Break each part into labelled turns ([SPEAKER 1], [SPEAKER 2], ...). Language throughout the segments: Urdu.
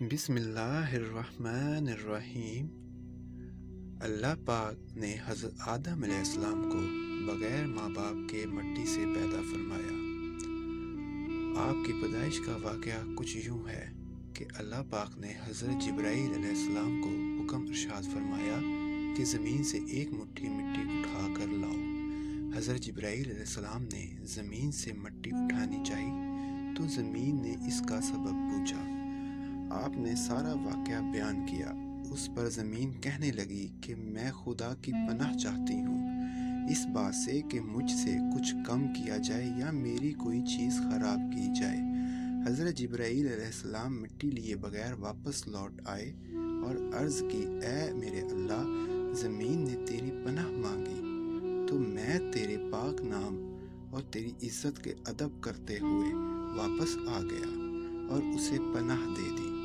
[SPEAKER 1] بسم اللہ الرحمن الرحیم۔ اللہ پاک نے حضرت آدم علیہ السلام کو بغیر ماں باپ کے مٹی سے پیدا فرمایا۔ آپ کی پیدائش کا واقعہ کچھ یوں ہے کہ اللہ پاک نے حضرت جبرائیل علیہ السلام کو حکم ارشاد فرمایا کہ زمین سے ایک مٹھی مٹی اٹھا کر لاؤ۔ حضرت جبرائیل علیہ السلام نے زمین سے مٹی اٹھانی چاہی تو زمین نے اس کا سبب پوچھا۔ آپ نے سارا واقعہ بیان کیا۔ اس پر زمین کہنے لگی کہ میں خدا کی پناہ چاہتی ہوں اس بات سے کہ مجھ سے کچھ کم کیا جائے یا میری کوئی چیز خراب کی جائے۔ حضرت جبرائیل علیہ السلام مٹی لیے بغیر واپس لوٹ آئے اور عرض کی، اے میرے اللہ، زمین نے تیری پناہ مانگی تو میں تیرے پاک نام اور تیری عزت کے ادب کرتے ہوئے واپس آ گیا اور اسے پناہ دے دی۔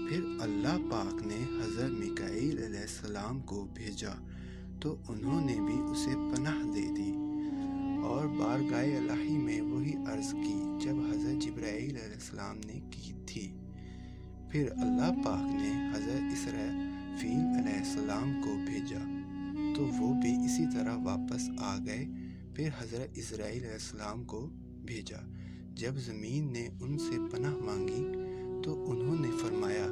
[SPEAKER 1] پھر اللہ پاک نے حضرت میکائیل علیہ السلام کو بھیجا تو انہوں نے بھی اسے پناہ دے دی اور بارگاہ الہی میں وہی عرض کی جب حضرت جبرائیل علیہ السلام نے کی تھی۔ پھر اللہ پاک نے حضرت اسرافیل علیہ السلام کو بھیجا تو وہ بھی اسی طرح واپس آ گئے۔ پھر حضرت اسرائیل علیہ السلام کو بھیجا۔ جب زمین نے ان سے پناہ مانگی تو انہوں نے فرمایا،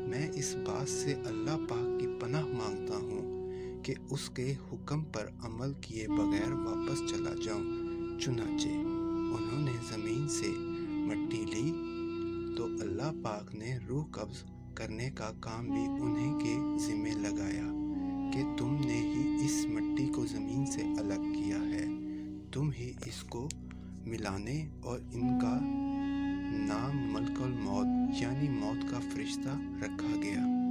[SPEAKER 1] میں اس بات سے اللہ پاک کی پناہ مانگتا ہوں کہ اس کے حکم پر عمل کیے بغیر واپس چلا جاؤں۔ چنانچہ انہوں نے زمین سے مٹی لی تو اللہ پاک نے روح قبض کرنے کا کام بھی انہیں کے ذمہ لگایا کہ تم نے ہی اس مٹی کو زمین سے الگ کیا ہے، تم ہی اس کو ملانے اور ان کا نام ملک الموت یعنی موت کا فرشتہ رکھا گیا۔